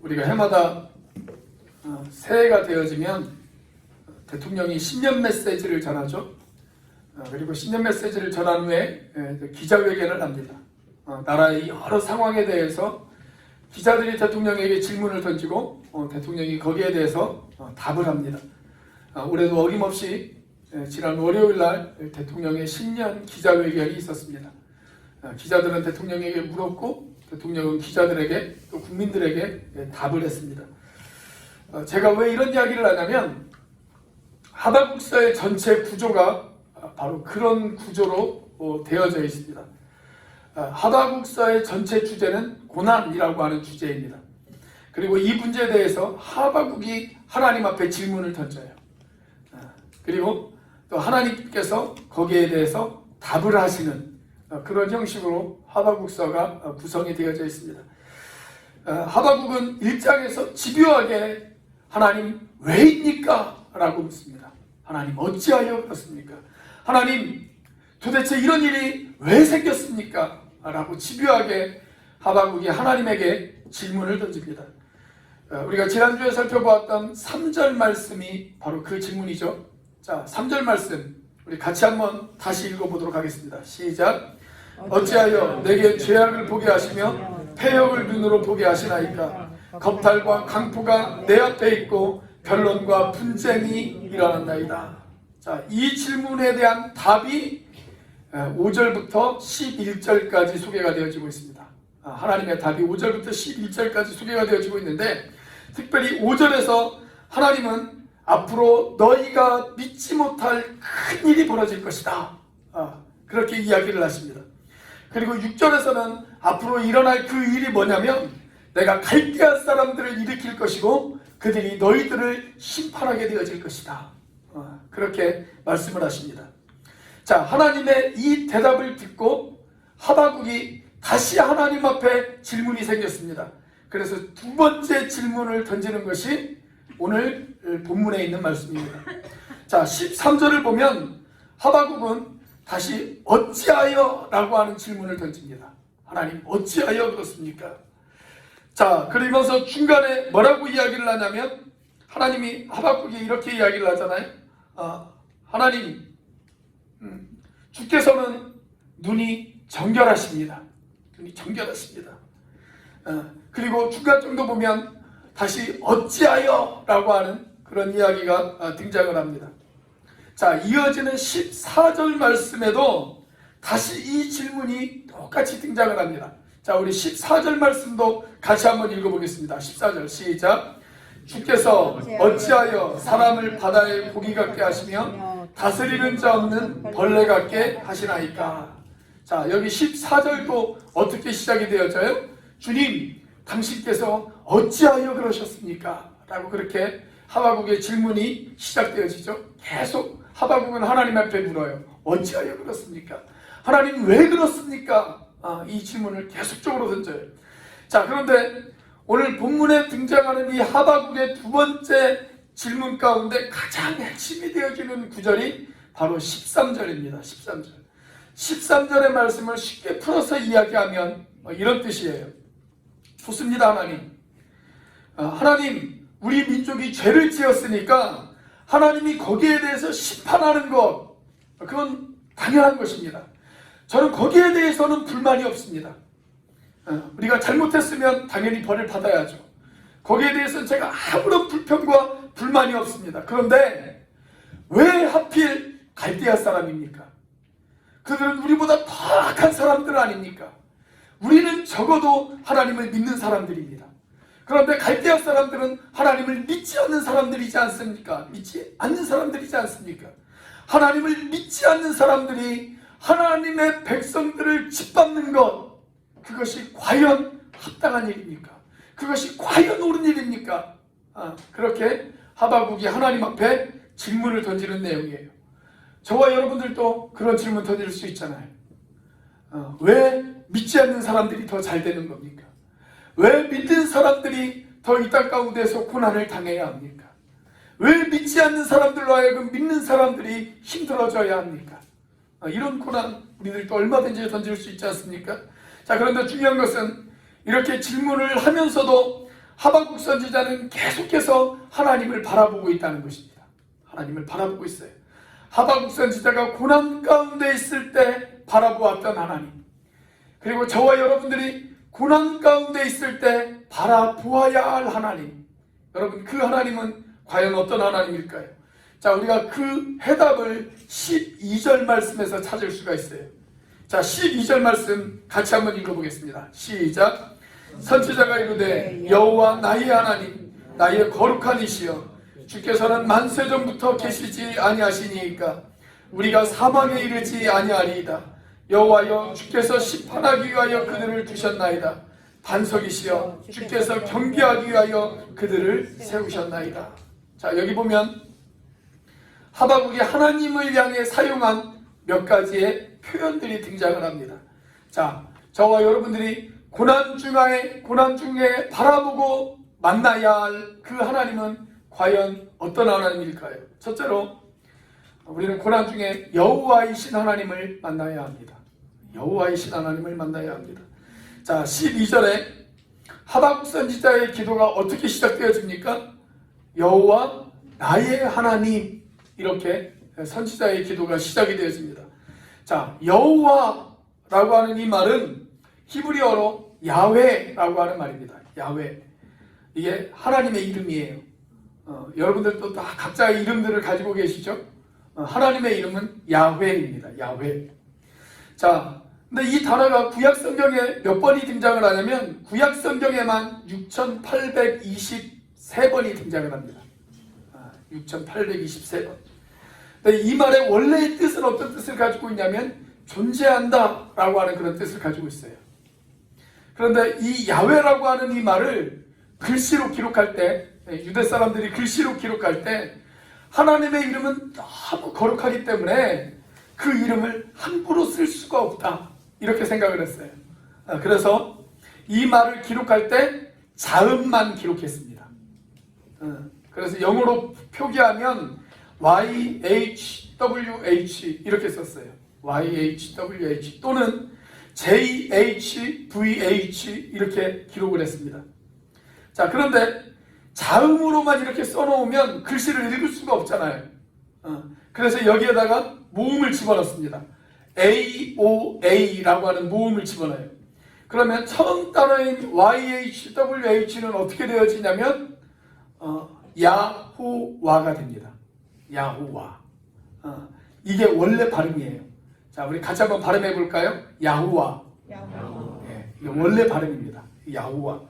우리가 해마다 새해가 되어지면 대통령이 신년 메시지를 전하죠. 그리고 신년 메시지를 전한 후에 기자회견을 합니다. 나라의 여러 상황에 대해서 기자들이 대통령에게 질문을 던지고 대통령이 거기에 대해서 답을 합니다. 올해도 어김없이 지난 월요일 날 대통령의 신년 기자회견이 있었습니다. 기자들은 대통령에게 물었고 대통령은 기자들에게 또 국민들에게 답을 했습니다. 제가 왜 이런 이야기를 하냐면 하박국서의 전체 구조가 바로 그런 구조로 되어져 있습니다. 하박국서의 전체 주제는 고난이라고 하는 주제입니다. 그리고 이 문제에 대해서 하박국이 하나님 앞에 질문을 던져요. 그리고 또 하나님께서 거기에 대해서 답을 하시는 그런 형식으로 하박국서가 구성이 되어져 있습니다. 하박국은 1장에서 집요하게 하나님 왜입니까? 라고 묻습니다. 하나님 어찌하여 그렇습니까? 하나님 도대체 이런 일이 왜 생겼습니까? 라고 집요하게 하박국이 하나님에게 질문을 던집니다. 우리가 지난주에 살펴보았던 3절 말씀이 바로 그 질문이죠. 자, 3절 말씀 우리 같이 한번 다시 읽어보도록 하겠습니다. 시작. 어찌하여 내게 죄악을 보게 하시며 패역을 눈으로 보게 하시나이까? 겁탈과 강포가 내 앞에 있고 변론과 분쟁이 일어난다이다. 자, 이 질문에 대한 답이 5절부터 11절까지 소개가 되어지고 있습니다. 하나님의 답이 5절부터 11절까지 소개가 되어지고 있는데 특별히 5절에서 하나님은 앞으로 너희가 믿지 못할 큰 일이 벌어질 것이다. 그렇게 이야기를 하십니다. 그리고 6절에서는 앞으로 일어날 그 일이 뭐냐면 내가 갈대아 사람들을 일으킬 것이고 그들이 너희들을 심판하게 되어질 것이다. 그렇게 말씀을 하십니다. 자, 하나님의 이 대답을 듣고 하박국이 다시 하나님 앞에 질문이 생겼습니다. 그래서 두 번째 질문을 던지는 것이 오늘 본문에 있는 말씀입니다. 자, 13절을 보면 하박국은 다시 어찌하여 라고 하는 질문을 던집니다. 하나님 어찌하여 그렇습니까? 자, 그러면서 중간에 뭐라고 이야기를 하냐면 하나님이 하박국이 이렇게 이야기를 하잖아요. 하나님 주께서는 눈이 정결하십니다. 눈이 정결하십니다. 그리고 중간 정도 보면 다시 어찌하여 라고 하는 그런 이야기가 등장을 합니다. 자, 이어지는 14절 말씀에도 다시 이 질문이 똑같이 등장을 합니다. 자, 우리 14절 말씀도 같이 한번 읽어보겠습니다. 14절 시작. 주께서 어찌하여 사람을 바다의 고기 같게 하시며 다스리는 자 없는 벌레 같게 하시나이까? 자, 여기 14절도 어떻게 시작이 되어져요? 주님, 당신께서 어찌하여 그러셨습니까? 라고 그렇게 하박국의 질문이 시작되어지죠. 계속 하박국은 하나님 앞에 물어요. 어찌하여 그렇습니까? 하나님 왜 그렇습니까? 이 질문을 계속적으로 던져요. 자, 그런데 오늘 본문에 등장하는 이 하박국의 두 번째 질문 가운데 가장 핵심이 되어지는 구절이 바로 13절입니다. 13절. 13절의 말씀을 쉽게 풀어서 이야기하면 이런 뜻이에요. 좋습니다, 하나님. 하나님, 우리 민족이 죄를 지었으니까 하나님이 거기에 대해서 심판하는 것, 그건 당연한 것입니다. 저는 거기에 대해서는 불만이 없습니다. 우리가 잘못했으면 당연히 벌을 받아야죠. 거기에 대해서는 제가 아무런 불평과 불만이 없습니다. 그런데 왜 하필 갈대아 사람입니까? 그들은 우리보다 더 악한 사람들 아닙니까? 우리는 적어도 하나님을 믿는 사람들입니다. 그런데 갈대아 사람들은 하나님을 믿지 않는 사람들이지 않습니까? 믿지 않는 사람들이지 않습니까? 하나님을 믿지 않는 사람들이 하나님의 백성들을 짓밟는 것, 그것이 과연 합당한 일입니까? 그것이 과연 옳은 일입니까? 그렇게 하박국이 하나님 앞에 질문을 던지는 내용이에요. 저와 여러분들도 그런 질문 던질 수 있잖아요. 왜 믿지 않는 사람들이 더 잘 되는 겁니까? 왜 믿는 사람들이 더 이 땅 가운데서 고난을 당해야 합니까? 왜 믿지 않는 사람들로 하여금 믿는 사람들이 힘들어져야 합니까? 이런 고난 우리들도 얼마든지 던질 수 있지 않습니까? 자, 그런데 중요한 것은 이렇게 질문을 하면서도 하박국 선지자는 계속해서 하나님을 바라보고 있다는 것입니다. 하나님을 바라보고 있어요. 하박국 선지자가 고난 가운데 있을 때 바라보았던 하나님, 그리고 저와 여러분들이 고난 가운데 있을 때 바라보아야 할 하나님, 여러분 그 하나님은 과연 어떤 하나님일까요? 자, 우리가 그 해답을 12절 말씀에서 찾을 수가 있어요. 자, 12절 말씀 같이 한번 읽어보겠습니다. 시작. 선지자가 이르되 여호와 나의 하나님, 나의 거룩한 이시여, 주께서는 만세전부터 계시지 아니하시니이까 우리가 사망에 이르지 아니하리이다. 여호와여, 주께서 심판하기 위하여 그들을 두셨나이다. 반석이시여, 주께서 경계하기 위하여 그들을 세우셨나이다. 자, 여기 보면 하박국이 하나님을 향해 사용한 몇 가지의 표현들이 등장을 합니다. 자, 저와 여러분들이 고난 중에 바라보고 만나야 할 그 하나님은 과연 어떤 하나님일까요? 첫째로 우리는 고난 중에 여호와이신 하나님을 만나야 합니다. 여호와이신 하나님을 만나야 합니다. 자, 12절에 하박국 선지자의 기도가 어떻게 시작되어집니까? 여호와 나의 하나님, 이렇게 선지자의 기도가 시작이 되어집니다. 자, 여호와라고 하는 이 말은 히브리어로 야훼라고 하는 말입니다. 야훼, 이게 하나님의 이름이에요. 여러분들도 다 각자의 이름들을 가지고 계시죠? 하나님의 이름은 야훼입니다. 야훼. 자, 근데 이 단어가 구약 성경에 몇 번이 등장을 하냐면 구약 성경에만 6,823번이 등장을 합니다. 6,823번. 근데 이 말의 원래의 뜻은 어떤 뜻을 가지고 있냐면 존재한다 라고 하는 그런 뜻을 가지고 있어요. 그런데 이 야훼라고 하는 이 말을 글씨로 기록할 때, 유대 사람들이 글씨로 기록할 때 하나님의 이름은 너무 거룩하기 때문에 그 이름을 함부로 쓸 수가 없다, 이렇게 생각을 했어요. 그래서 이 말을 기록할 때 자음만 기록했습니다. 그래서 영어로 표기하면 YHWH 이렇게 썼어요. YHWH 또는 JHVH 이렇게 기록을 했습니다. 자, 그런데 자음으로만 이렇게 써놓으면 글씨를 읽을 수가 없잖아요. 그래서 여기에다가 모음을 집어넣습니다. AOA라고 하는 모음을 집어넣어요. 그러면 처음 단어인 YHWH는 어떻게 되어지냐면 야호와가 됩니다. 야호와. 이게 원래 발음이에요. 자, 우리 같이 한번 발음해 볼까요? 야호와. 네, 이게 원래 발음입니다. 야호와.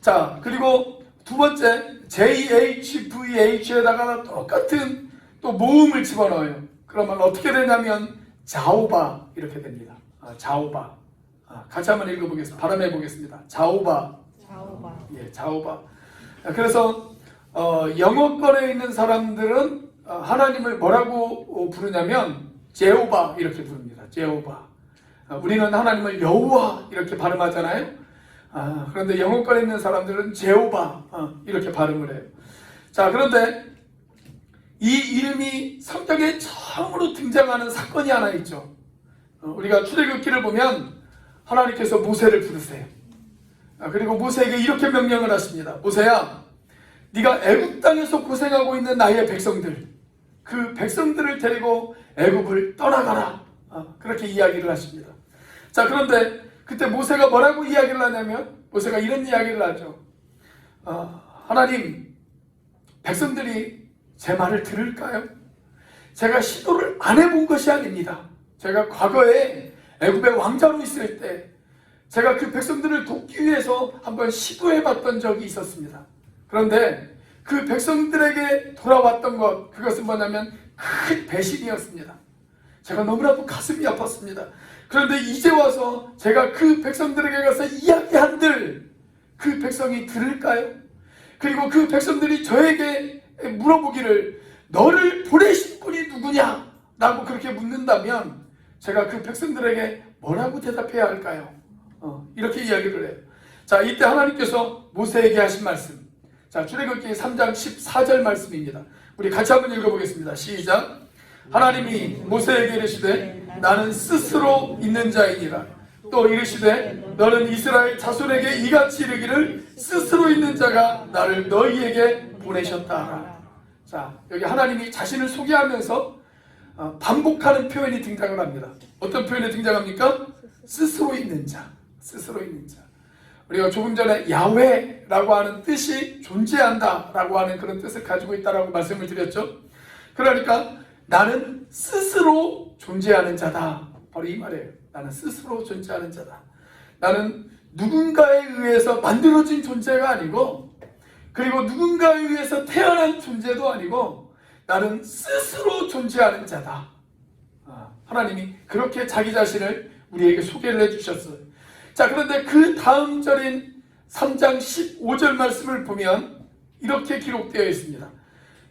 자, 그리고 두 번째 JHVH에다가 똑같은 또 모음을 집어넣어요. 그러면 어떻게 되냐면 자오바 이렇게 됩니다. 자오바. 같이 한번 읽어보겠습니다. 발음해 보겠습니다. 자오바. 자오바. 예, 자오바. 그래서 영어권에 있는 사람들은 하나님을 뭐라고 부르냐면 제호바 이렇게 부릅니다. 제호바. 우리는 하나님을 여호와 이렇게 발음하잖아요. 그런데 영어권에 있는 사람들은 제호바 이렇게 발음을 해요. 자, 그런데 이 이름이 성경에 처음으로 등장하는 사건이 하나 있죠. 우리가 출애굽기를 보면 하나님께서 모세를 부르세요. 그리고 모세에게 이렇게 명령을 하십니다. 모세야, 네가 애굽 땅에서 고생하고 있는 나의 백성들, 그 백성들을 데리고 애굽을 떠나가라. 그렇게 이야기를 하십니다. 자, 그런데 그때 모세가 뭐라고 이야기를 하냐면 모세가 이런 이야기를 하죠. 하나님, 백성들이 제 말을 들을까요? 제가 시도를 안 해본 것이 아닙니다. 제가 과거에 애굽의 왕자로 있을 때 제가 그 백성들을 돕기 위해서 한번 시도해봤던 적이 있었습니다. 그런데 그 백성들에게 돌아왔던 것, 그것은 뭐냐면 큰 배신이었습니다. 제가 너무나도 가슴이 아팠습니다. 그런데 이제 와서 제가 그 백성들에게 가서 이야기한들 그 백성이 들을까요? 그리고 그 백성들이 저에게 물어보기를 너를 보내신 분이 누구냐? 라고 그렇게 묻는다면 제가 그 백성들에게 뭐라고 대답해야 할까요? 이렇게 이야기를 해요. 자, 이때 하나님께서 모세에게 하신 말씀. 자, 출애굽기 3장 14절 말씀입니다. 우리 같이 한번 읽어보겠습니다. 시작. 하나님이 모세에게 이르시되 나는 스스로 있는 자이니라. 또 이르시되 너는 이스라엘 자손에게 이같이 이르기를 스스로 있는 자가 나를 너희에게 보내셨다. 자, 여기 하나님이 자신을 소개하면서 반복하는 표현이 등장을 합니다. 어떤 표현이 등장합니까? 스스로 있는 자, 스스로 있는 자. 우리가 조금 전에 야훼라고 하는 뜻이 존재한다 라고 하는 그런 뜻을 가지고 있다라고 말씀을 드렸죠. 그러니까 나는 스스로 존재하는 자다, 바로 이 말이에요. 나는 스스로 존재하는 자다. 나는 누군가에 의해서 만들어진 존재가 아니고, 그리고 누군가에 의해서 태어난 존재도 아니고, 나는 스스로 존재하는 자다. 하나님이 그렇게 자기 자신을 우리에게 소개를 해주셨어요. 자, 그런데 그 다음 절인 3장 15절 말씀을 보면 이렇게 기록되어 있습니다.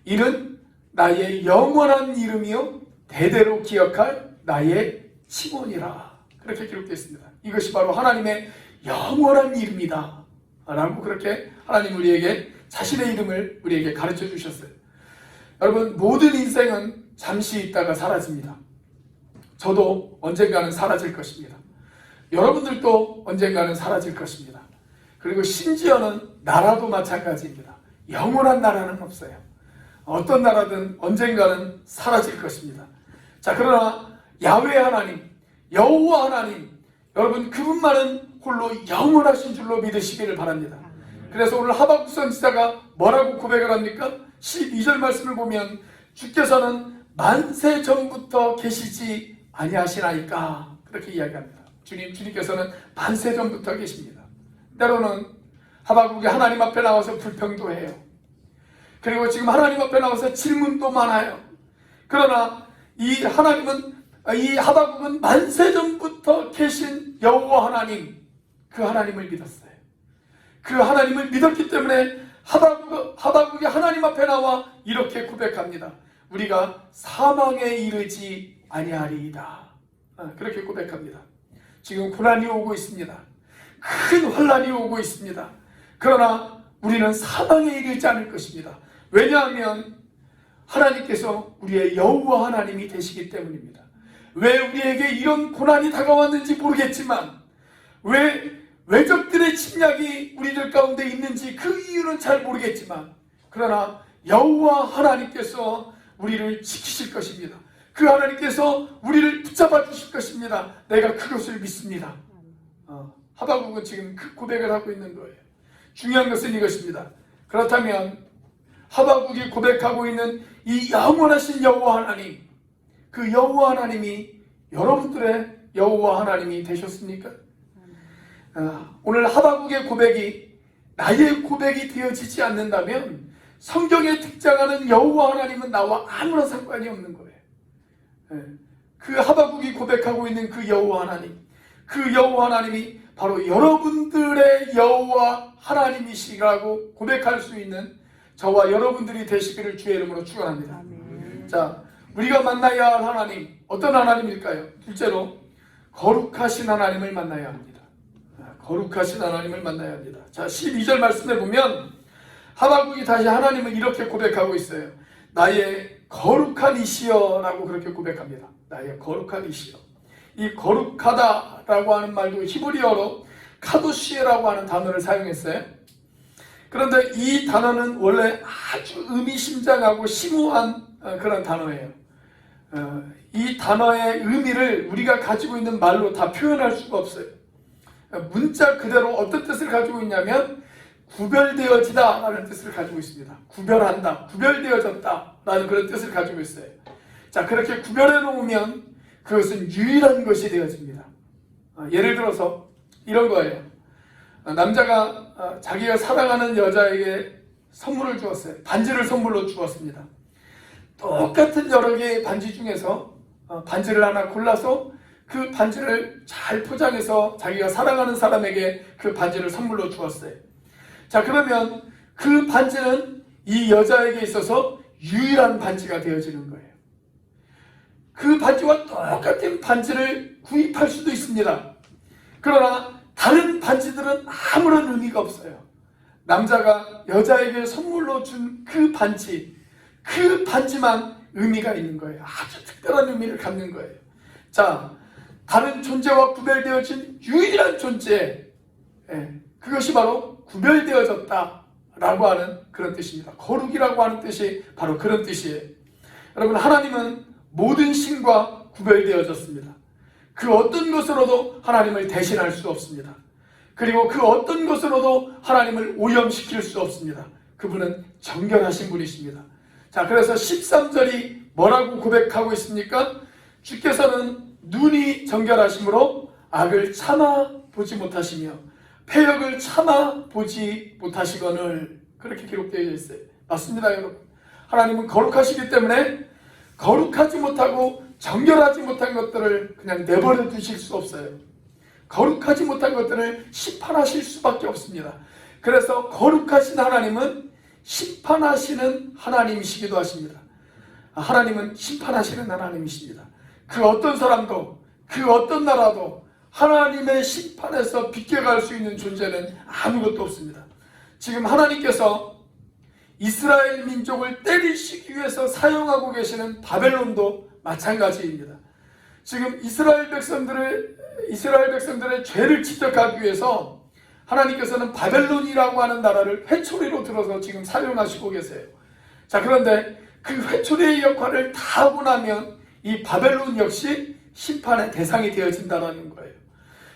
이는 나의 영원한 이름이요 대대로 기억할 나의 칭언이라. 그렇게 기록되어 있습니다. 이것이 바로 하나님의 영원한 이름이다 라고 그렇게 하나님 우리에게 자신의 이름을 우리에게 가르쳐 주셨어요. 여러분, 모든 인생은 잠시 있다가 사라집니다. 저도 언젠가는 사라질 것입니다. 여러분들도 언젠가는 사라질 것입니다. 그리고 심지어는 나라도 마찬가지입니다. 영원한 나라는 없어요. 어떤 나라든 언젠가는 사라질 것입니다. 자, 그러나 야훼 하나님, 여호와 하나님, 여러분 그분만은 홀로 영원하신 줄로 믿으시기를 바랍니다. 그래서 오늘 하박국 선지자가 뭐라고 고백을 합니까? 12절 말씀을 보면 주께서는 만세 전부터 계시지 아니하시나이까, 그렇게 이야기합니다. 주님께서는 만세 전부터 계십니다. 때로는 하박국이 하나님 앞에 나와서 불평도 해요. 그리고 지금 하나님 앞에 나와서 질문도 많아요. 그러나 이 하박국은 만세 전부터 계신 여호와 하나님, 그 하나님을 믿었어요. 그 하나님을 믿었기 때문에 하박국이 하나님 앞에 나와 이렇게 고백합니다. 우리가 사망에 이르지 아니하리이다. 그렇게 고백합니다. 지금 고난이 오고 있습니다. 큰 환난이 오고 있습니다. 그러나 우리는 사망에 이르지 않을 것입니다. 왜냐하면 하나님께서 우리의 여호와 하나님이 되시기 때문입니다. 왜 우리에게 이런 고난이 다가왔는지 모르겠지만, 왜 외적들의 침략이 우리들 가운데 있는지 그 이유는 잘 모르겠지만, 그러나 여호와 하나님께서 우리를 지키실 것입니다. 그 하나님께서 우리를 붙잡아 주실 것입니다. 내가 그것을 믿습니다. 하박국은 지금 그 고백을 하고 있는 거예요. 중요한 것은 이것입니다. 그렇다면 하박국이 고백하고 있는 이 영원하신 여호와 하나님, 그 여호와 하나님이 여러분들의 여호와 하나님이 되셨습니까? 오늘 하박국의 고백이 나의 고백이 되어지지 않는다면 성경에 등장하는 여호와 하나님은 나와 아무런 상관이 없는 거예요. 그 하박국이 고백하고 있는 그 여호와 하나님, 그 여호와 하나님이 바로 여러분들의 여호와 하나님이시라고 고백할 수 있는 저와 여러분들이 되시기를 주의 이름으로 축원합니다. 아멘. 자, 우리가 만나야 할 하나님, 어떤 하나님일까요? 둘째로 거룩하신 하나님을 만나야 합니다. 거룩하신 하나님을 만나야 합니다. 자, 12절 말씀에 보면 하박국이 다시 하나님을 이렇게 고백하고 있어요. 나의 거룩한 이시여 라고 그렇게 고백합니다. 나의 거룩한 이시여. 이 거룩하다라고 하는 말도 히브리어로 카도시에라고 하는 단어를 사용했어요. 그런데 이 단어는 원래 아주 의미심장하고 심오한 그런 단어예요. 이 단어의 의미를 우리가 가지고 있는 말로 다 표현할 수가 없어요. 문자 그대로 어떤 뜻을 가지고 있냐면 구별되어지다 라는 뜻을 가지고 있습니다. 구별한다, 구별되어졌다 라는 그런 뜻을 가지고 있어요. 자, 그렇게 구별해 놓으면 그것은 유일한 것이 되어집니다. 예를 들어서 이런 거예요. 남자가 자기가 사랑하는 여자에게 선물을 주었어요. 반지를 선물로 주었습니다. 똑같은 여러 개의 반지 중에서 반지를 하나 골라서 그 반지를 잘 포장해서 자기가 사랑하는 사람에게 그 반지를 선물로 주었어요. 자, 그러면 그 반지는 이 여자에게 있어서 유일한 반지가 되어지는 거예요. 그 반지와 똑같은 반지를 구입할 수도 있습니다. 그러나 다른 반지들은 아무런 의미가 없어요. 남자가 여자에게 선물로 준 그 반지, 그 반지만 의미가 있는 거예요. 아주 특별한 의미를 갖는 거예요. 자, 다른 존재와 구별되어진 유일한 존재, 그것이 바로 구별되어졌다라고 하는 그런 뜻입니다. 거룩이라고 하는 뜻이 바로 그런 뜻이에요. 여러분, 하나님은 모든 신과 구별되어졌습니다. 그 어떤 것으로도 하나님을 대신할 수 없습니다. 그리고 그 어떤 것으로도 하나님을 오염시킬 수 없습니다. 그분은 정결하신 분이십니다. 자, 그래서 13절이 뭐라고 고백하고 있습니까? 주께서는 눈이 정결하심으로 악을 참아 보지 못하시며 패역을 참아 보지 못하시거늘, 그렇게 기록되어 있어요. 맞습니다, 여러분. 하나님은 거룩하시기 때문에 거룩하지 못하고 정결하지 못한 것들을 그냥 내버려 두실 수 없어요. 거룩하지 못한 것들을 심판하실 수밖에 없습니다. 그래서 거룩하신 하나님은 심판하시는 하나님이시기도 하십니다. 하나님은 심판하시는 하나님이십니다. 그 어떤 사람도, 그 어떤 나라도 하나님의 심판에서 비껴갈 수 있는 존재는 아무것도 없습니다. 지금 하나님께서 이스라엘 민족을 때리시기 위해서 사용하고 계시는 바벨론도 마찬가지입니다. 지금 이스라엘 백성들의 죄를 지적하기 위해서 하나님께서는 바벨론이라고 하는 나라를 회초리로 들어서 지금 사용하시고 계세요. 자, 그런데 그 회초리의 역할을 다 하고 나면 이 바벨론 역시 심판의 대상이 되어진다는 거예요.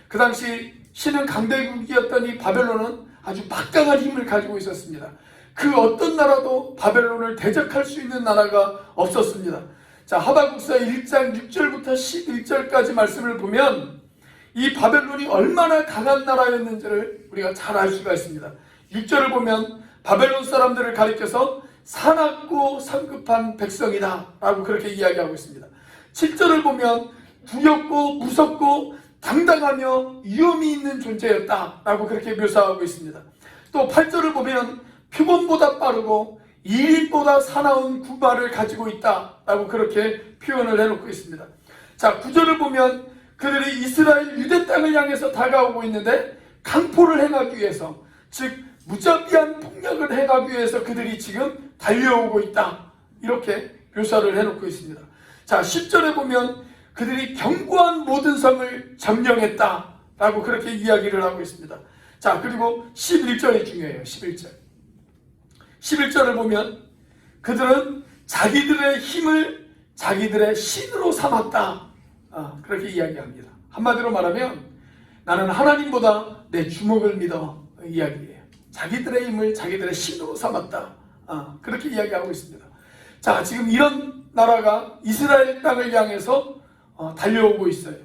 그 당시 신은 강대국이었던 이 바벨론은 아주 막강한 힘을 가지고 있었습니다. 그 어떤 나라도 바벨론을 대적할 수 있는 나라가 없었습니다. 자, 하박국서 1장 6절부터 11절까지 말씀을 보면 이 바벨론이 얼마나 강한 나라였는지를 우리가 잘 알 수가 있습니다. 6절을 보면 바벨론 사람들을 가리켜서 사납고 성급한 백성이다 라고 그렇게 이야기하고 있습니다. 7절을 보면 두렵고 무섭고 당당하며 위험이 있는 존재였다 라고 그렇게 묘사하고 있습니다. 또 8절을 보면 표범보다 빠르고 이릿보다 사나운 구발을 가지고 있다 라고 그렇게 표현을 해놓고 있습니다. 자, 9절을 보면 그들이 이스라엘 유대 땅을 향해서 다가오고 있는데 강포를 행하기 위해서, 즉 무자비한 폭력을 행하기 위해서 그들이 지금 달려오고 있다, 이렇게 묘사를 해놓고 있습니다. 자, 10절에 보면 그들이 견고한 모든 성을 점령했다 라고 그렇게 이야기를 하고 있습니다. 자, 그리고 11절이 중요해요. 11절을 보면 그들은 자기들의 힘을 자기들의 신으로 삼았다, 그렇게 이야기합니다. 한마디로 말하면 나는 하나님보다 내 주먹을 믿어, 이야기예요. 자기들의 힘을 자기들의 신으로 삼았다, 그렇게 이야기하고 있습니다. 자, 지금 이런 나라가 이스라엘 땅을 향해서 달려오고 있어요.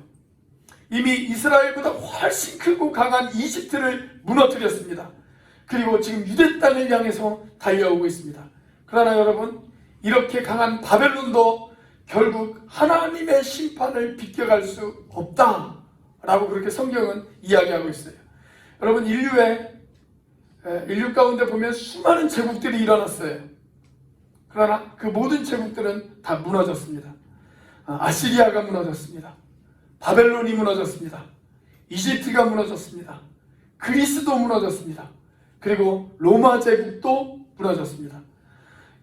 이미 이스라엘보다 훨씬 크고 강한 이집트를 무너뜨렸습니다. 그리고 지금 유대 땅을 향해서 달려오고 있습니다. 그러나 여러분, 이렇게 강한 바벨론도 결국 하나님의 심판을 비껴갈 수 없다라고 그렇게 성경은 이야기하고 있어요. 여러분, 인류 가운데 보면 수많은 제국들이 일어났어요. 그러나 그 모든 제국들은 다 무너졌습니다. 아시리아가 무너졌습니다. 바벨론이 무너졌습니다. 이집트가 무너졌습니다. 그리스도 무너졌습니다. 그리고 로마 제국도 무너졌습니다.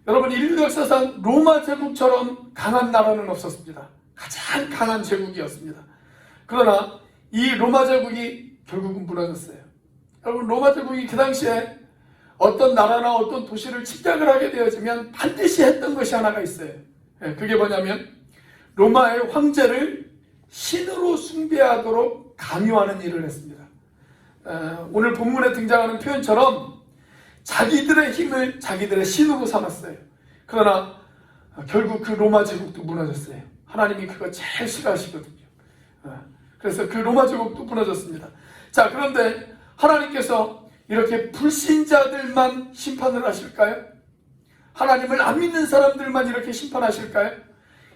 여러분, 인류 역사상 로마 제국처럼 강한 나라는 없었습니다. 가장 강한 제국이었습니다. 그러나 이 로마 제국이 결국은 무너졌어요. 여러분, 로마 제국이 그 당시에 어떤 나라나 어떤 도시를 침략을 하게 되어지면 반드시 했던 것이 하나가 있어요. 그게 뭐냐면 로마의 황제를 신으로 숭배하도록 강요하는 일을 했습니다. 오늘 본문에 등장하는 표현처럼 자기들의 힘을 자기들의 신으로 삼았어요. 그러나 결국 그 로마 제국도 무너졌어요. 하나님이 그거 제일 싫어하시거든요. 그래서 그 로마 제국도 무너졌습니다. 자, 그런데 하나님께서 이렇게 불신자들만 심판을 하실까요? 하나님을 안 믿는 사람들만 이렇게 심판하실까요?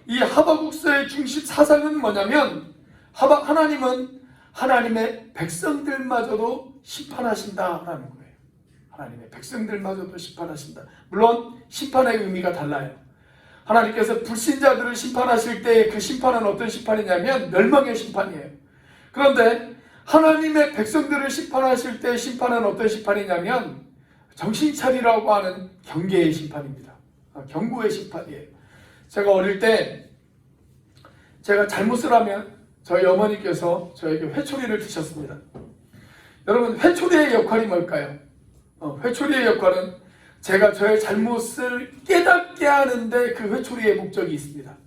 이 하박국서의 중심 사상은 뭐냐면 하나님은 하나님의 백성들마저도 심판하신다라는 거예요. 하나님의 백성들마저도 심판하신다. 물론 심판의 의미가 달라요. 하나님께서 불신자들을 심판하실 때 그 심판은 어떤 심판이냐면 멸망의 심판이에요. 그런데 하나님의 백성들을 심판하실 때 심판은 어떤 심판이냐면 정신 차리라고 하는 경계의 심판입니다. 경고의 심판이에요. 제가 어릴 때 제가 잘못을 하면 저희 어머니께서 저에게 회초리를 드셨습니다. 여러분, 회초리의 역할이 뭘까요? 회초리의 역할은 제가 저의 잘못을 깨닫게 하는데 그 회초리의 목적이 있습니다.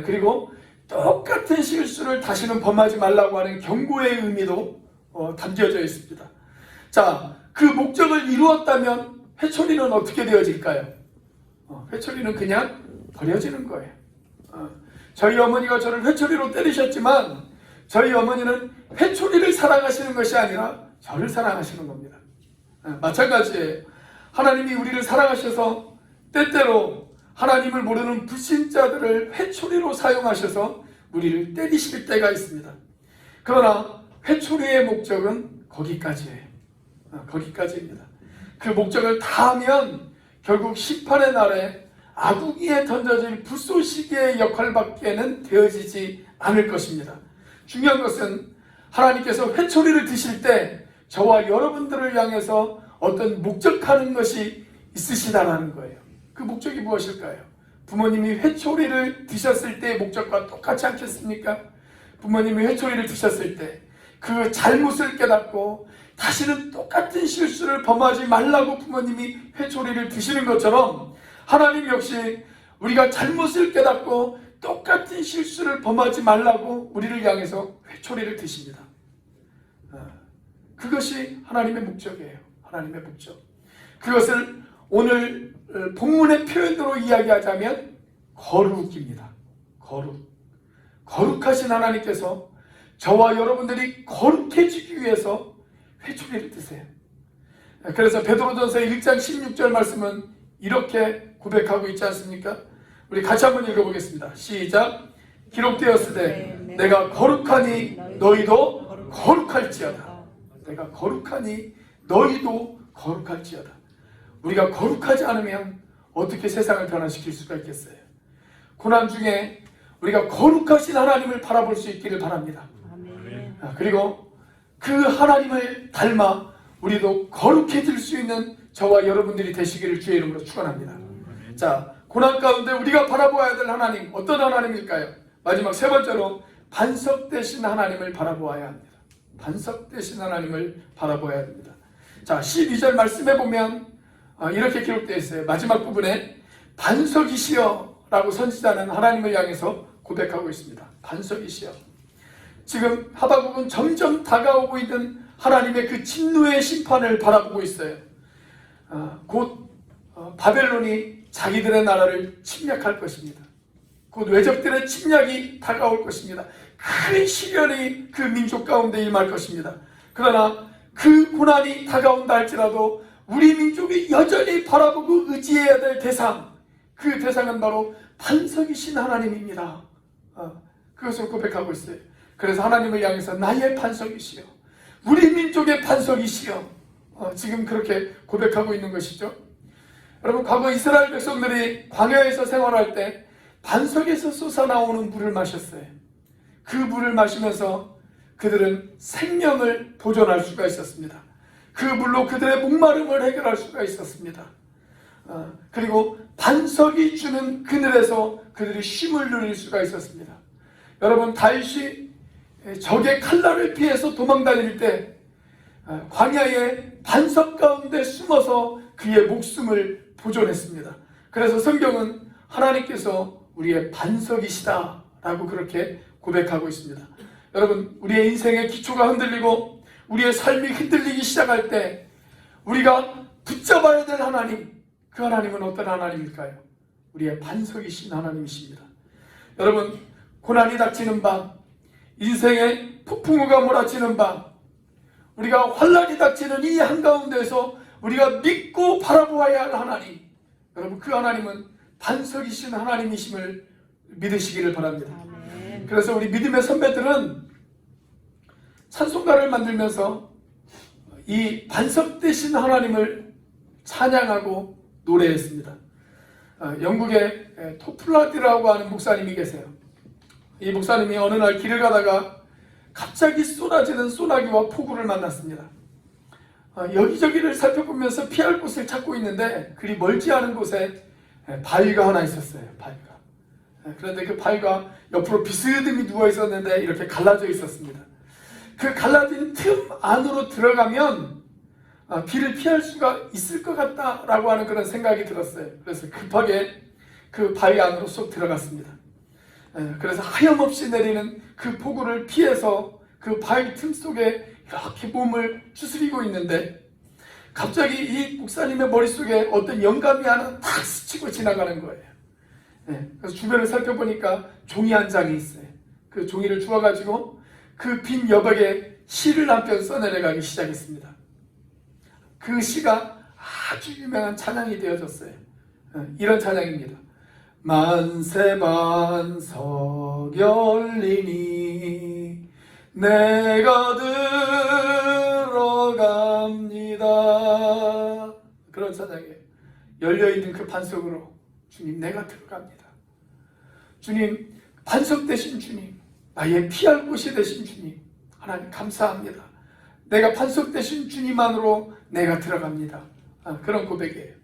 그리고 똑같은 실수를 다시는 범하지 말라고 하는 경고의 의미도 담겨져 있습니다. 자, 그 목적을 이루었다면 회초리는 어떻게 되어질까요? 회초리는 그냥 버려지는 거예요. 저희 어머니가 저를 회초리로 때리셨지만 저희 어머니는 회초리를 사랑하시는 것이 아니라 저를 사랑하시는 겁니다. 마찬가지예요. 하나님이 우리를 사랑하셔서 때때로 하나님을 모르는 불신자들을 회초리로 사용하셔서 우리를 때리실 때가 있습니다. 그러나 회초리의 목적은 거기까지예요. 거기까지입니다. 그 목적을 다하면 결국 심판의 날에 아구기에 던져질 불쏘시개의 역할밖에는 되어지지 않을 것입니다. 중요한 것은 하나님께서 회초리를 드실 때 저와 여러분들을 향해서 어떤 목적하는 것이 있으시다라는 거예요. 그 목적이 무엇일까요? 부모님이 회초리를 드셨을 때의 목적과 똑같지 않겠습니까? 부모님이 회초리를 드셨을 때 그 잘못을 깨닫고 다시는 똑같은 실수를 범하지 말라고 부모님이 회초리를 드시는 것처럼 하나님 역시 우리가 잘못을 깨닫고 똑같은 실수를 범하지 말라고 우리를 향해서 회초리를 드십니다. 그것이 하나님의 목적이에요. 하나님의 목적. 그것을 오늘 본문의 표현으로 이야기하자면 거룩입니다. 거룩하신 하나님께서 저와 여러분들이 거룩해지기 위해서 회초리를 드세요. 그래서 베드로전서 1장 16절 말씀은 이렇게 고백하고 있지 않습니까? 우리 같이 한번 읽어보겠습니다. 시작. 기록되었으되 내가 거룩하니 너희도 거룩할지어다. 내가 거룩하니 너희도 거룩할지어다. 우리가 거룩하지 않으면 어떻게 세상을 변화시킬 수가 있겠어요? 고난 중에 우리가 거룩하신 하나님을 바라볼 수 있기를 바랍니다. 그리고 그 하나님을 닮아 우리도 거룩해질 수 있는 저와 여러분들이 되시기를 주의 이름으로 축원합니다. 자, 고난 가운데 우리가 바라보아야 될 하나님, 어떤 하나님일까요? 마지막 세 번째로 반석되신 하나님을 바라보아야 합니다. 반석되신 하나님을 바라보아야 합니다. 자, 12절 말씀해 보면 이렇게 기록되어 있어요. 마지막 부분에 반석이시여 라고 선지자는 하나님을 향해서 고백하고 있습니다. 반석이시여. 지금 하박국은 점점 다가오고 있는 하나님의 그 진노의 심판을 바라보고 있어요. 곧 바벨론이 자기들의 나라를 침략할 것입니다. 곧 외적들의 침략이 다가올 것입니다. 큰 시련이 그 민족 가운데 임할 것입니다. 그러나 그 고난이 다가온다 할지라도 우리 민족이 여전히 바라보고 의지해야 될 대상, 그 대상은 바로 반석이신 하나님입니다. 그것을 고백하고 있어요. 그래서 하나님을 향해서 나의 반석이시여, 우리 민족의 반석이시여, 지금 그렇게 고백하고 있는 것이죠. 여러분, 과거 이스라엘 백성들이 광야에서 생활할 때 반석에서 솟아나오는 물을 마셨어요. 그 물을 마시면서 그들은 생명을 보존할 수가 있었습니다. 그 물로 그들의 목마름을 해결할 수가 있었습니다. 그리고 반석이 주는 그늘에서 그들이 쉼을 누릴 수가 있었습니다. 여러분, 다윗이 적의 칼날을 피해서 도망다닐 때 광야의 반석 가운데 숨어서 그의 목숨을 보존했습니다. 그래서 성경은 하나님께서 우리의 반석이시다 라고 그렇게 고백하고 있습니다. 여러분, 우리의 인생의 기초가 흔들리고 우리의 삶이 흔들리기 시작할 때 우리가 붙잡아야 될 하나님, 그 하나님은 어떤 하나님일까요? 우리의 반석이신 하나님이십니다. 여러분, 고난이 닥치는 밤, 인생의 폭풍우가 몰아치는 밤, 우리가 환난이 닥치는 이 한가운데에서 우리가 믿고 바라보아야 할 하나님, 여러분, 그 하나님은 반석이신 하나님이심을 믿으시기를 바랍니다. 아멘. 그래서 우리 믿음의 선배들은 찬송가를 만들면서 이 반석되신 하나님을 찬양하고 노래했습니다. 영국의 토플라디라고 하는 목사님이 계세요. 이 목사님이 어느 날 길을 가다가 갑자기 쏟아지는 소나기와 폭우를 만났습니다. 여기저기를 살펴보면서 피할 곳을 찾고 있는데 그리 멀지 않은 곳에 바위가 하나 있었어요. 바위가. 그런데 그 바위가 옆으로 비스듬히 누워 있었는데 이렇게 갈라져 있었습니다. 그 갈라진 틈 안으로 들어가면 비를 피할 수가 있을 것 같다라고 하는 그런 생각이 들었어요. 그래서 급하게 그 바위 안으로 쏙 들어갔습니다. 그래서 하염없이 내리는 그 폭우를 피해서 그 바위 틈 속에 이렇게 몸을 추스리고 있는데 갑자기 이 목사님의 머릿속에 어떤 영감이 하나 탁 스치고 지나가는 거예요. 그래서 주변을 살펴보니까 종이 한 장이 있어요. 그 종이를 주워가지고 그 빈 여백에 시를 한 편 써내려가기 시작했습니다. 그 시가 아주 유명한 찬양이 되어졌어요. 이런 찬양입니다. 만세반석 열리니 내가 들어갑니다. 그런 찬양이에요. 열려있는 그 반석으로 주님 내가 들어갑니다. 주님 반석 되신 주님, 나의 피할 곳이 되신 주님, 하나님 감사합니다. 내가 반석 되신 주님 안으로 내가 들어갑니다. 그런 고백이에요.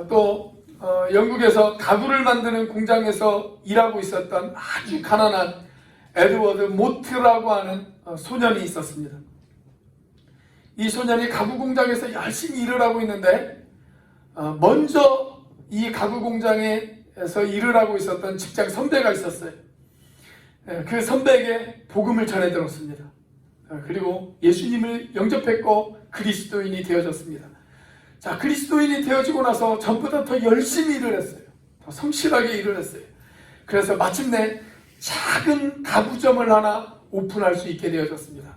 또 영국에서 가구를 만드는 공장에서 일하고 있었던 아주 가난한 에드워드 모트라고 하는 소년이 있었습니다. 이 소년이 가구 공장에서 열심히 일을 하고 있는데 먼저 이 가구 공장에서 일을 하고 있었던 직장 선배가 있었어요. 그 선배에게 복음을 전해 들었습니다. 그리고 예수님을 영접했고 그리스도인이 되어졌습니다. 자, 그리스도인이 되어지고 나서 전보다 더 열심히 일을 했어요. 더 성실하게 일을 했어요. 그래서 마침내 작은 가구점을 하나 오픈할 수 있게 되어졌습니다.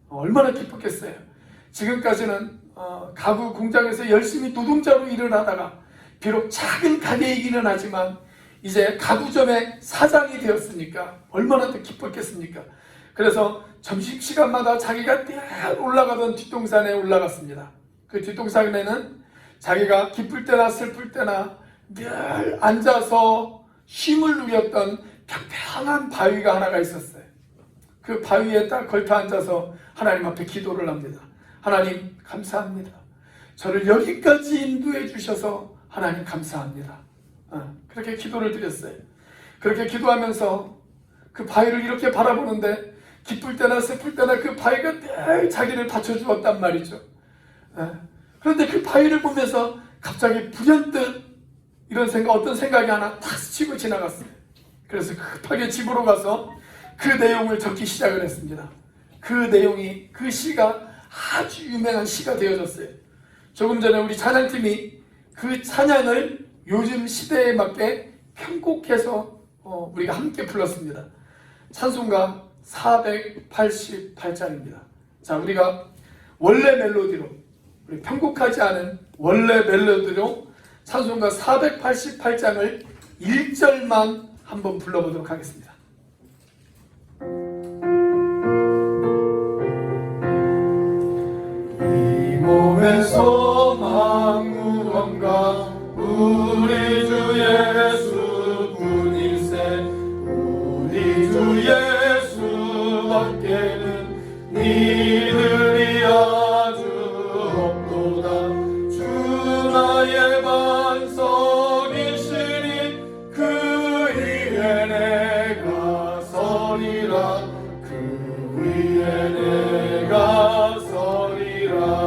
얼마나 기뻤겠어요. 지금까지는 가구 공장에서 열심히 노동자로 일을 하다가 비록 작은 가게이기는 하지만 이제 가구점의 사장이 되었으니까 얼마나 더 기뻤겠습니까? 그래서 점심시간마다 자기가 늘 올라가던 뒷동산에 올라갔습니다. 그 뒷동산에는 자기가 기쁠 때나 슬플 때나 늘 앉아서 쉼을 누렸던 평평한 바위가 하나가 있었어요. 그 바위에 딱 걸터 앉아서 하나님 앞에 기도를 합니다. 하나님 감사합니다. 저를 여기까지 인도해 주셔서 하나님 감사합니다. 그렇게 기도를 드렸어요. 그렇게 기도하면서 그 바위를 이렇게 바라보는데 기쁠 때나 슬플 때나 그 바위가 늘 자기를 받쳐주었단 말이죠. 그런데 그 바위를 보면서 갑자기 불현듯 이런 생각, 어떤 생각이 하나 탁 스치고 지나갔어요. 그래서 급하게 집으로 가서 그 내용을 적기 시작을 했습니다. 그 내용이, 그 시가 아주 유명한 시가 되어졌어요. 조금 전에 우리 찬양팀이 그 찬양을 요즘 시대에 맞게 편곡해서 우리가 함께 불렀습니다. 찬송가 488장입니다. 자, 우리가 원래 멜로디로, 우리 편곡하지 않은 원래 멜로디로 찬송가 488장을 1절만 한번 불러보도록 하겠습니다. 이 몸의 소망 무언가 우리 주 예수뿐일세. 우리 주 예수밖에는 이들이 아주 없도다. 주 나의 반석이시니 그 위에 내가 서리라. 그 위에 내가 서리라.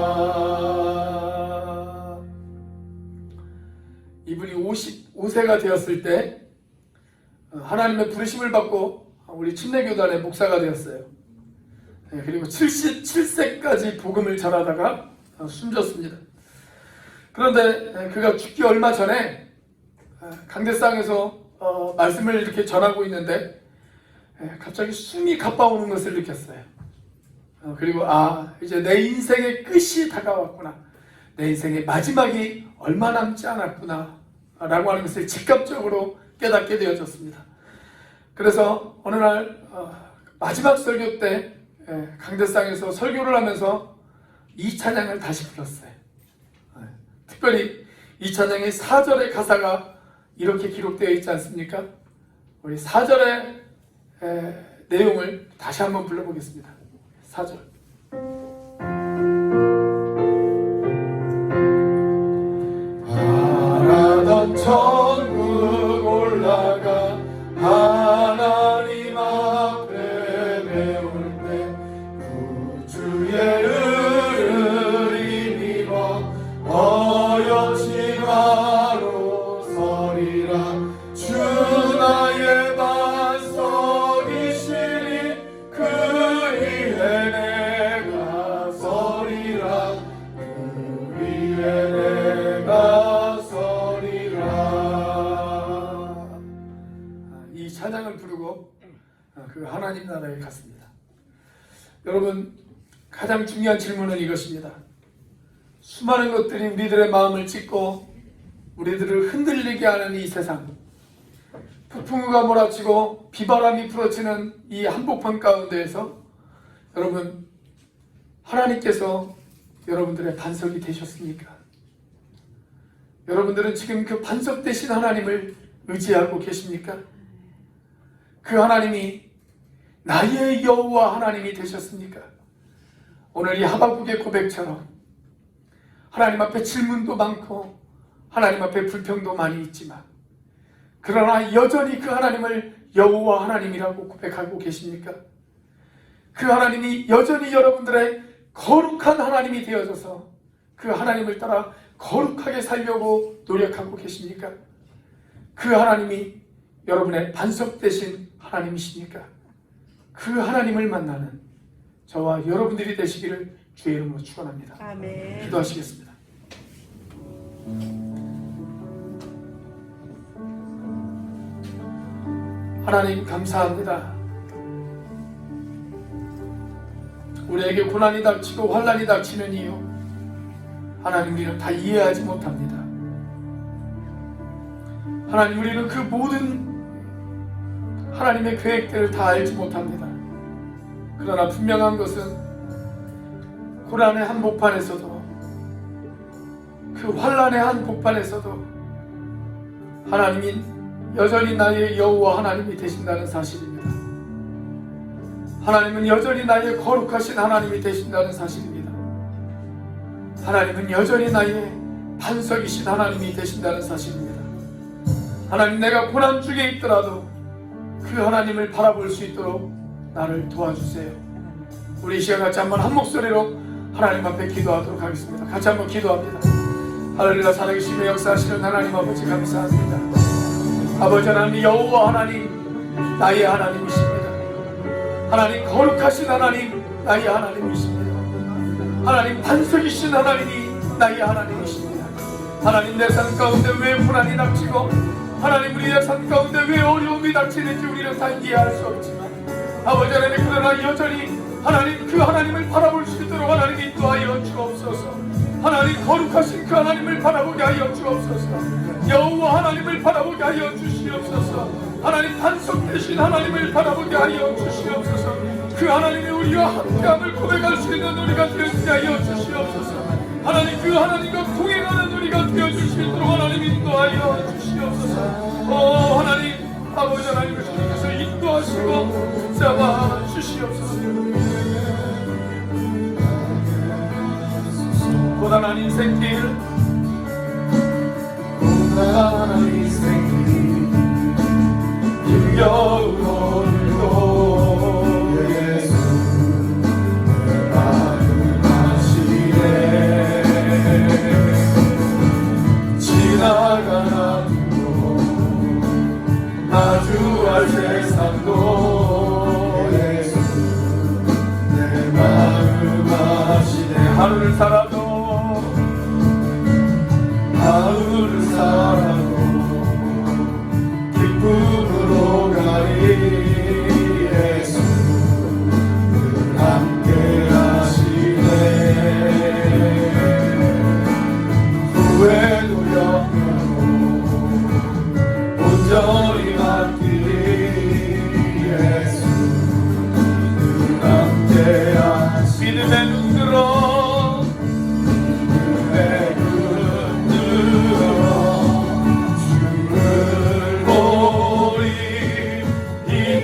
이분이 55세가 되었을 때 하나님의 부르심을 받고 우리 침례교단의 목사가 되었어요. 그리고 77세까지 복음을 전하다가 숨졌습니다. 그런데 그가 죽기 얼마 전에 강대상에서 말씀을 이렇게 전하고 있는데 갑자기 숨이 가빠오는 것을 느꼈어요. 그리고 이제 내 인생의 끝이 다가왔구나. 내 인생의 마지막이 얼마 남지 않았구나 라고 하는 것을 직감적으로 깨닫게 되어졌습니다. 그래서 어느 날 마지막 설교 때 강대상에서 설교를 하면서 이 찬양을 다시 불렀어요. 특별히 이 찬양의 4절의 가사가 이렇게 기록되어 있지 않습니까? 우리 4절의 내용을 다시 한번 불러보겠습니다. 4절. 바라던 천국 올라가 찬양을 부르고 그 하나님 나라에 갔습니다. 여러분, 가장 중요한 질문은 이것입니다. 수많은 것들이 우리들의 마음을 찢고 우리들을 흔들리게 하는 이 세상, 폭풍우가 몰아치고 비바람이 불어치는 이 한복판 가운데에서 여러분, 하나님께서 여러분들의 반석이 되셨습니까? 여러분들은 지금 그 반석 되신 하나님을 의지하고 계십니까? 그 하나님이 나의 여호와 하나님이 되셨습니까? 오늘 이 하박국의 고백처럼 하나님 앞에 질문도 많고 하나님 앞에 불평도 많이 있지만 그러나 여전히 그 하나님을 여호와 하나님이라고 고백하고 계십니까? 그 하나님이 여전히 여러분들의 거룩한 하나님이 되어져서 그 하나님을 따라 거룩하게 살려고 노력하고 계십니까? 그 하나님이 여러분의 반석 되신 하나님이십니까? 그 하나님을 만나는 저와 여러분들이 되시기를 주의 이름으로 축원합니다. 아멘. 기도하시겠습니다. 하나님 감사합니다. 우리에게 고난이 닥치고 환난이 닥치는 이유 하나님 우리는 다 이해하지 못합니다. 하나님 우리는 그 모든 하나님의 계획들을 다 알지 못합니다. 그러나 분명한 것은 고난의 한복판에서도 그 환난의 한복판에서도 하나님이 여전히 나의 여호와 하나님이 되신다는 사실입니다. 하나님은 여전히 나의 거룩하신 하나님이 되신다는 사실입니다. 하나님은 여전히 나의 반석이신 하나님이 되신다는 사실입니다. 하나님, 내가 고난 중에 있더라도 그 하나님을 바라볼 수 있도록 나를 도와주세요. 우리 이 시간 같이 한번 한 목소리로 하나님 앞에 기도하도록 하겠습니다. 같이 한번 기도합니다. 할렐루야. 살아계시며 역사하시는 하나님 아버지 감사합니다. 아버지 하나님, 여호와 하나님 나의 하나님이십니다. 하나님 거룩하신 하나님 나의 하나님이십니다. 하나님 반석이신 하나님이 나의 하나님이십니다. 하나님, 내 삶 가운데 왜 불안이 닥치고 하나님 우리의 삶 가운데 왜 어려움이 닥치는지 우리는 다 이해할 수 없지만 아버지 하나님, 그러나 여전히 하나님 그 하나님을 바라볼 수 있도록 하나님 인도하여 주옵소서. 하나님 거룩하신 그 하나님을 바라보게 하여 주옵소서. 여호와 하나님을 바라보게 하여 주시옵소서. 하나님 반석 되신 하나님을 바라보게 하여 주시옵소서. 그 하나님이 우리와 함께함을 고백할 수 있는 우리가 되어지게 하여 주시옵소서. 하나님 그 하나님과 동행하는 우리가 되어줄 수 있도록 하나님 인도하여 주시옵소서. 하나님 아버지 하나님을 주님께서 인도하시고 붙잡아 주시옵소서. 고단한 인생길, 고단한 인생길, 힘겨운 오늘도 예수 마음하시네. 지나간 앞으로 마주할 세상도 예수 내 마음하시네. 하루를 살아도 하루를 살아도 기쁨으로 가리 예수 늘 함께 하시네. 후회도 겪어도 온전히 맡기리 예수 늘 함께 하시네. 믿음의 눈 들어 주를 보리 이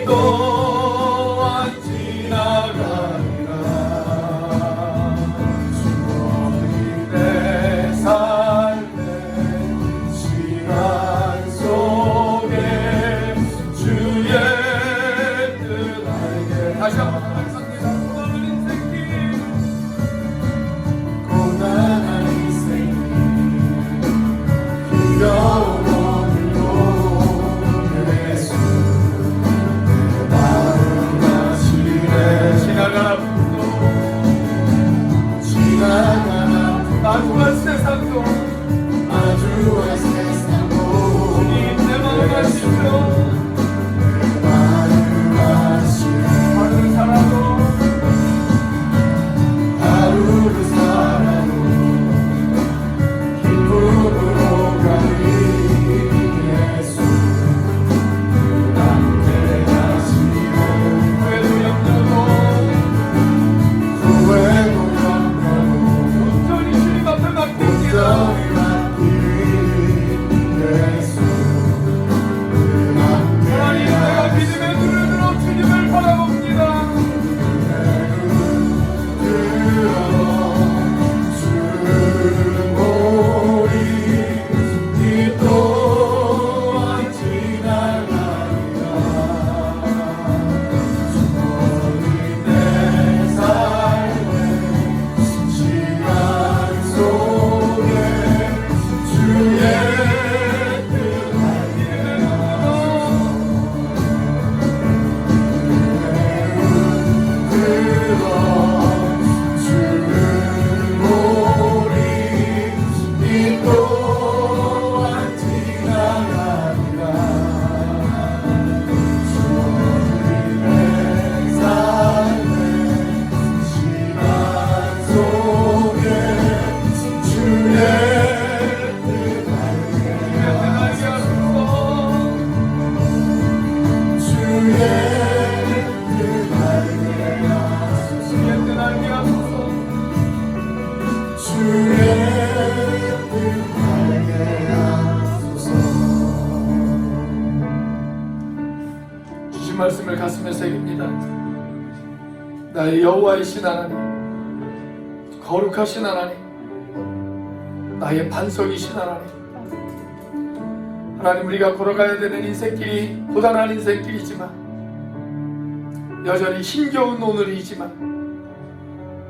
말씀을 가슴에 새깁니다. 나의 여호와이신 하나님, 거룩하신 하나님, 나의 반석이신 하나님, 하나님, 우리가 걸어가야 되는 인생길이 고단한 인생길이지만 여전히 힘겨운 오늘이지만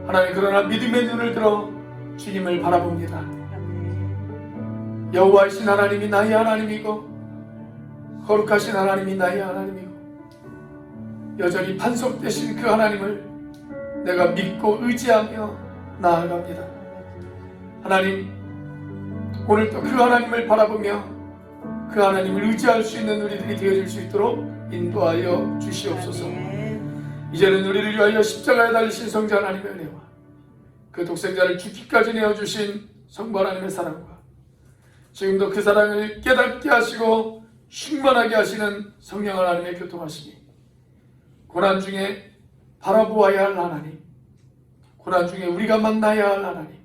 하나님, 그러나 믿음의 눈을 들어 주님을 바라봅니다. 여호와이신 하나님이 나의 하나님이고 거룩하신 하나님이 나의 하나님이고 여전히 반석되신 그 하나님을 내가 믿고 의지하며 나아갑니다. 하나님, 오늘 또 그 하나님을 바라보며 그 하나님을 의지할 수 있는 우리들이 되어질 수 있도록 인도하여 주시옵소서. 이제는 우리를 위하여 십자가에 달리신 성자 하나님의 은혜와 그 독생자를 죽기까지 내어주신 성부 하나님의 사랑과 지금도 그 사랑을 깨닫게 하시고 충만하게 하시는 성령 하나님의 교통하심이 고난 중에 바라보아야 할 하나님, 고난 중에 우리가 만나야 할 하나님,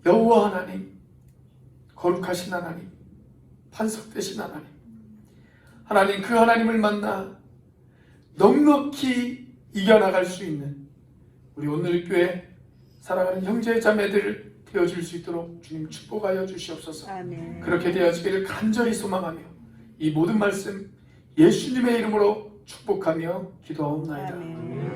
여호와 하나님, 거룩하신 하나님, 반석되신 하나님, 하나님, 그 하나님을 만나 넉넉히 이겨나갈 수 있는 우리 오늘 교회 사랑하는 형제 자매들 되어질 수 있도록 주님 축복하여 주시옵소서. 아멘. 그렇게 되어지기를 간절히 소망하며 이 모든 말씀 예수님의 이름으로 축복하며 기도하옵나이다. 아멘.